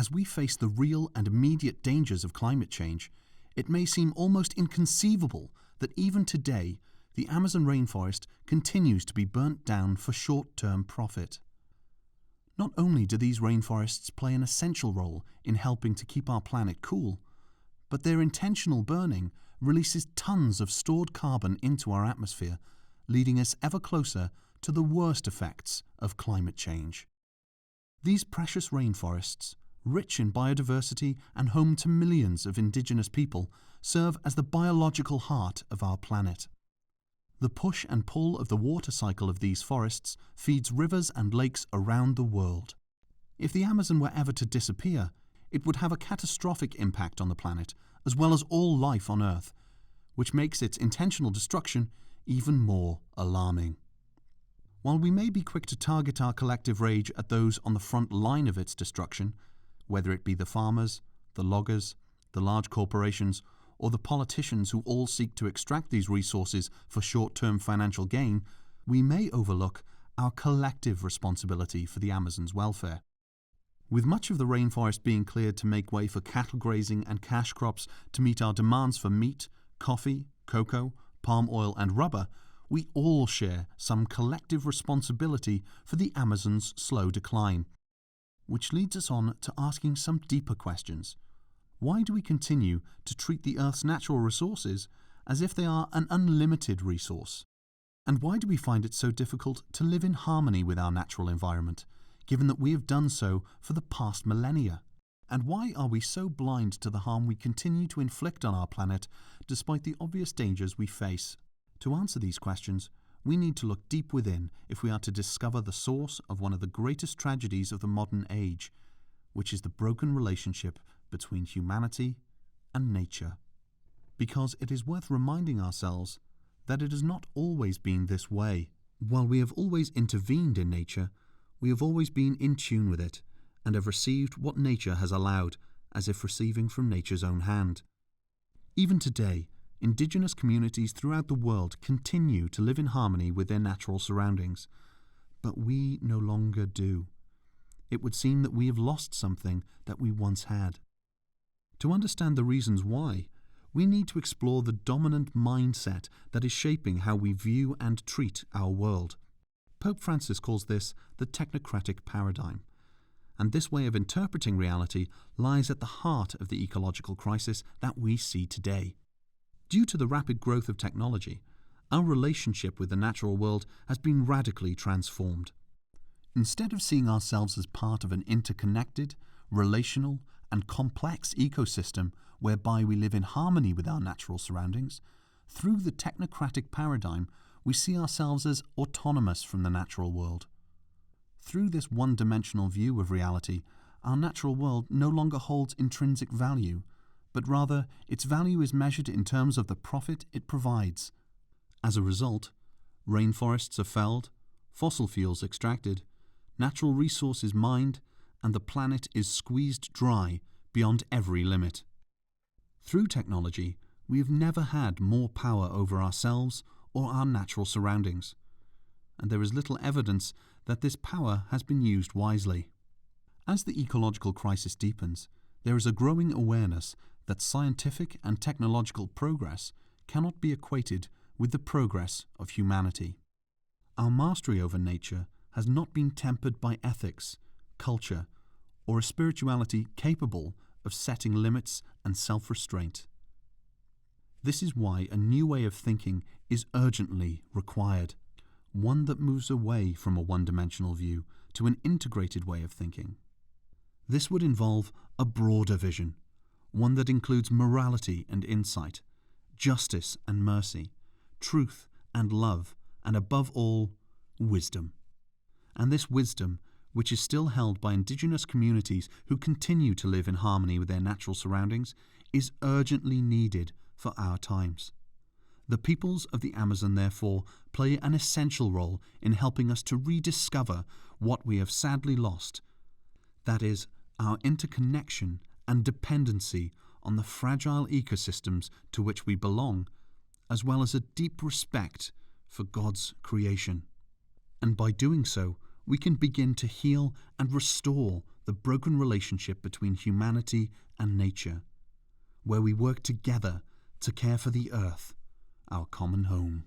as we face the real and immediate dangers of climate change, it may seem almost inconceivable that even today, the Amazon rainforest continues to be burnt down for short-term profit. Not only do these rainforests play an essential role in helping to keep our planet cool, but their intentional burning releases tons of stored carbon into our atmosphere, leading us ever closer to the worst effects of climate change. These precious rainforests, rich in biodiversity and home to millions of indigenous people, serve as the biological heart of our planet. The push and pull of the water cycle of these forests feeds rivers and lakes around the world. If the Amazon were ever to disappear, it would have a catastrophic impact on the planet, as well as all life on Earth, which makes its intentional destruction even more alarming. While we may be quick to target our collective rage at those on the front line of its destruction, whether it be the farmers, the loggers, the large corporations, or the politicians who all seek to extract these resources for short-term financial gain, we may overlook our collective responsibility for the Amazon's welfare. With much of the rainforest being cleared to make way for cattle grazing and cash crops to meet our demands for meat, coffee, cocoa, palm oil and rubber, we all share some collective responsibility for the Amazon's slow decline. Which leads us on to asking some deeper questions. Why do we continue to treat the Earth's natural resources as if they are an unlimited resource? And why do we find it so difficult to live in harmony with our natural environment, given that we have done so for the past millennia? And why are we so blind to the harm we continue to inflict on our planet despite the obvious dangers we face? To answer these questions, we need to look deep within if we are to discover the source of one of the greatest tragedies of the modern age, which is the broken relationship between humanity and nature. Because it is worth reminding ourselves that it has not always been this way. While we have always intervened in nature, we have always been in tune with it and have received what nature has allowed, as if receiving from nature's own hand. Even today, Indigenous communities throughout the world continue to live in harmony with their natural surroundings, but we no longer do. It would seem that we have lost something that we once had. To understand the reasons why, we need to explore the dominant mindset that is shaping how we view and treat our world. Pope Francis calls this the technocratic paradigm, and this way of interpreting reality lies at the heart of the ecological crisis that we see today. Due to the rapid growth of technology, our relationship with the natural world has been radically transformed. Instead of seeing ourselves as part of an interconnected, relational, and complex ecosystem whereby we live in harmony with our natural surroundings, through the technocratic paradigm, we see ourselves as autonomous from the natural world. Through this one-dimensional view of reality, our natural world no longer holds intrinsic value, but rather its value is measured in terms of the profit it provides. As a result, rainforests are felled, fossil fuels extracted, natural resources mined, and the planet is squeezed dry beyond every limit. Through technology, we have never had more power over ourselves or our natural surroundings, and there is little evidence that this power has been used wisely. As the ecological crisis deepens, there is a growing awareness that scientific and technological progress cannot be equated with the progress of humanity. Our mastery over nature has not been tempered by ethics, culture, or a spirituality capable of setting limits and self-restraint. This is why a new way of thinking is urgently required, one that moves away from a one-dimensional view to an integrated way of thinking. This would involve a broader vision, one that includes morality and insight, justice and mercy, truth and love, and above all, wisdom. And this wisdom, which is still held by Indigenous communities who continue to live in harmony with their natural surroundings, is urgently needed for our times. The peoples of the Amazon, therefore, play an essential role in helping us to rediscover what we have sadly lost, that is, our interconnection and dependency on the fragile ecosystems to which we belong, as well as a deep respect for God's creation. And by doing so, we can begin to heal and restore the broken relationship between humanity and nature, where we work together to care for the earth, our common home.